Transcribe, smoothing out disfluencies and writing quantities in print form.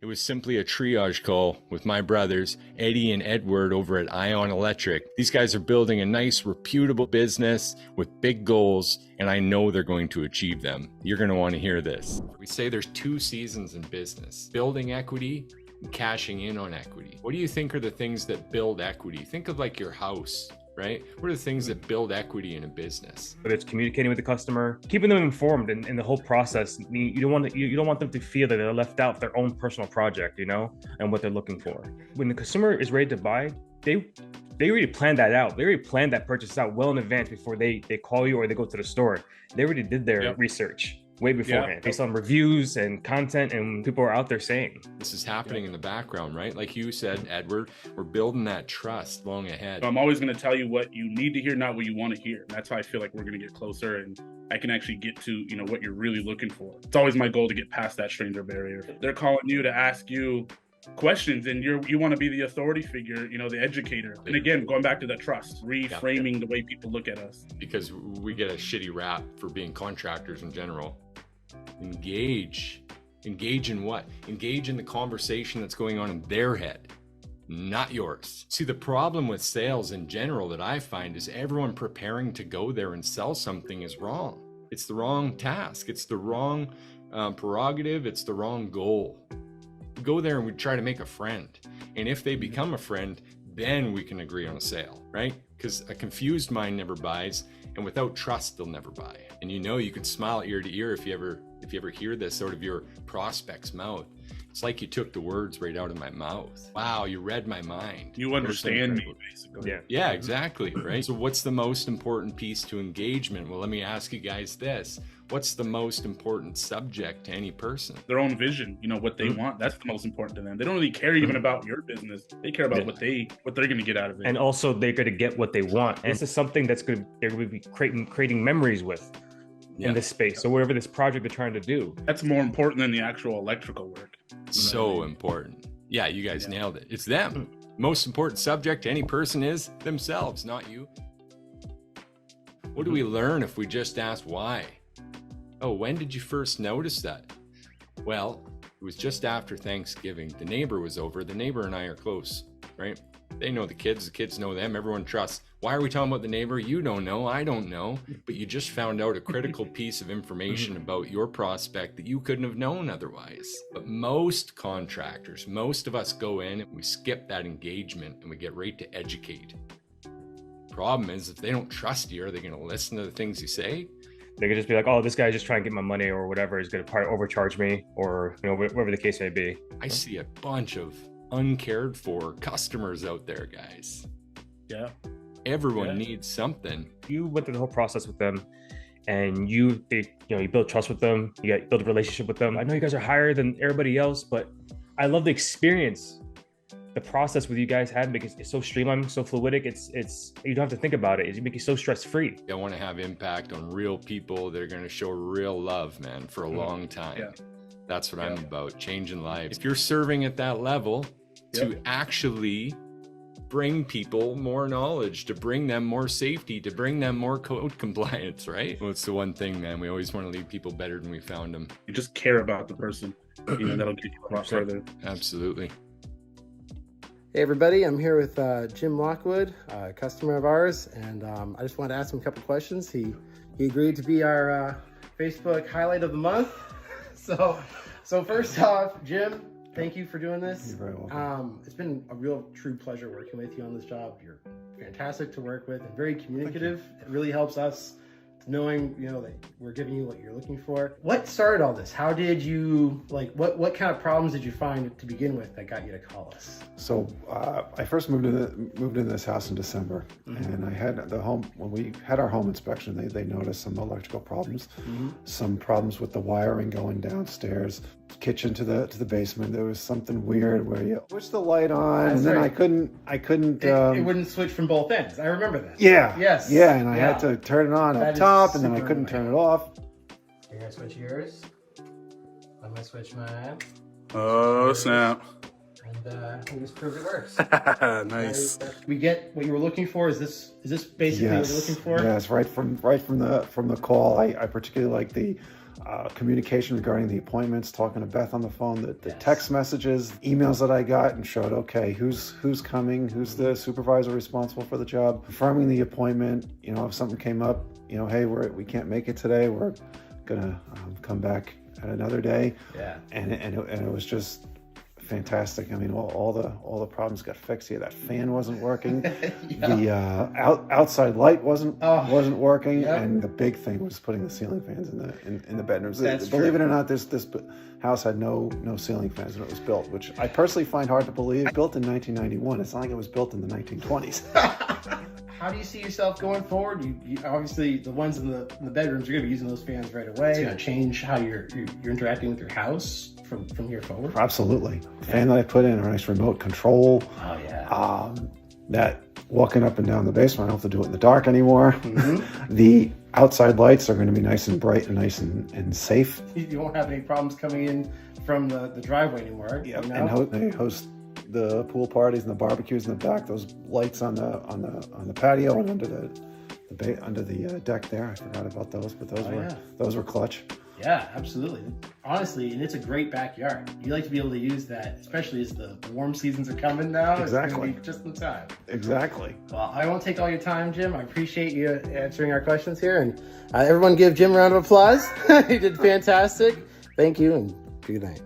It was simply a triage call with my brothers, Eddie and Edward over at Ion Electric. These guys are building a nice, reputable business with big goals, and I know they're going to achieve them. You're going to want to hear this. We say there's 2 seasons in business: building equity and cashing in on equity. What do you think are the things that build equity? Think of like your house, right? What are the things that build equity in a business? Whether it's communicating with the customer, keeping them informed in the whole process. You don't want them to feel that they're left out of their own personal project, and what they're looking for. When the consumer is ready to buy, they already planned that out. They already planned that purchase out well in advance before they call you or they go to the store. They already did their research way beforehand, based on reviews and content and people are out there saying. This is happening in the background, right? Like you said, Edward, we're building that trust long ahead. I'm always going to tell you what you need to hear, not what you want to hear. And that's how I feel like we're going to get closer and I can actually get to, what you're really looking for. It's always my goal to get past that stranger barrier. They're calling you to ask you questions and you want to be the authority figure, the educator. And again, going back to the trust, reframing the way people look at us. Because we get a shitty rap for being contractors in general. Engage in what? Engage in the conversation that's going on in their head, not yours. See, the problem with sales in general that I find is everyone preparing to go there and sell something is wrong. It's the wrong task. It's the wrong prerogative. It's the wrong goal. We go there and we try to make a friend. And if they become a friend, then we can agree on a sale, right? Because a confused mind never buys, and without trust, they'll never buy. And you can smile ear to ear if you ever hear this out of your prospect's mouth. It's like you took the words right out of my mouth. Wow, you read my mind. You understand me, basically. Yeah, exactly, right? So what's the most important piece to engagement? Well, let me ask you guys this. What's the most important subject to any person? Their own vision, what they want. That's the most important to them. They don't really care even about your business. They care about what they're going to get out of it. And also they're going to get what they want. And this is something they're going to be creating memories with in this space. So whatever this project they're trying to do. That's more important than the actual electrical work. So important. Yeah, you guys nailed it. It's them. Most important subject to any person is themselves, not you. What do we learn if we just ask why? Oh, when did you first notice that? Well, it was just after Thanksgiving. The neighbor was over. The neighbor and I are close, right? They know the kids know them, everyone trusts. Why are we talking about the neighbor? You don't know, I don't know, but you just found out a critical piece of information about your prospect that you couldn't have known otherwise. But most contractors, most of us go in and we skip that engagement and we get right to educate. Problem is, if they don't trust you, are they going to listen to the things you say? They could just be like, oh, this guy's just trying to get my money or whatever. He's going to probably overcharge me or, whatever the case may be. I see a bunch of uncared for customers out there, guys. Yeah. Everyone needs something. You went through the whole process with them and you build trust with them. You build a relationship with them. I know you guys are higher than everybody else, but I love the experience, the process with you guys had, because it's so streamlined, so fluidic. It's you don't have to think about it. It makes you so stress-free. I want to have impact on real people that are going to show real love, man, for a long time. Yeah. That's what I'm about, changing lives. If you're serving at that level, to actually bring people more knowledge, to bring them more safety, to bring them more code compliance, right? Well, it's the one thing, man. We always want to leave people better than we found them. You just care about the person. That'll get you a lot further. Absolutely. Hey everybody, I'm here with Jim Lockwood, a customer of ours, and I just wanted to ask him a couple questions. He agreed to be our Facebook highlight of the month. So first off, Jim, thank you for doing this. You're very welcome. It's been a real true pleasure working with you on this job. You're fantastic to work with and very communicative. It really helps us knowing, that we're giving you what you're looking for. What started all this? How did you, what kind of problems did you find to begin with that got you to call us? So I first moved into this house in December, and I had when we had our home inspection, they noticed some electrical problems, some problems with the wiring going downstairs, kitchen to the basement. There was something weird where you switch the light on, and then I couldn't. It wouldn't switch from both ends. I remember that. Yeah. Yes. Yeah, and I had to turn it on up top, and then I couldn't turn it off. You're gonna switch yours. I'm gonna switch mine. Oh snap! And we just proved it works. Nice. We get what you were looking for. Is this basically what you're looking for? Yes, right from the call. I particularly like the communication regarding the appointments, talking to Beth on the phone, the Yes. text messages, emails that I got, and showed, okay, who's coming, who's the supervisor responsible for the job, confirming the appointment. You know, if something came up, you know, hey, we can't make it today, we're gonna come back at another day. Yeah. And it was just fantastic. I mean, all the problems got fixed here. That fan wasn't working. Yeah. The outside light wasn't working, Yep. and the big thing was putting the ceiling fans in the bedrooms. That's Believe true. it or not, this house had no ceiling fans when it was built, which I personally find hard to believe. Built in 1991. It's not like it was built in the 1920s. How do you see yourself going forward? You obviously the ones in the bedrooms, you're gonna be using those fans right away. It's gonna change how you're interacting with your house from here forward. Absolutely. The fan that I put in, a nice remote control. Oh yeah. That walking up and down the basement, I don't have to do it in the dark anymore. Mm-hmm. The outside lights are going to be nice and bright and nice and safe. You won't have any problems coming in from the driveway anymore. Yeah, You know? and they host the pool parties and the barbecues in the back. Those lights on the patio and under the deck there. I forgot about those, but those were clutch. Yeah, absolutely. Honestly, and it's a great backyard. You like to be able to use that, especially as the warm seasons are coming now. Exactly. It's gonna be just in time. Exactly. Well, I won't take all your time, Jim. I appreciate you answering our questions here. And everyone give Jim a round of applause. He did fantastic. Thank you and good night.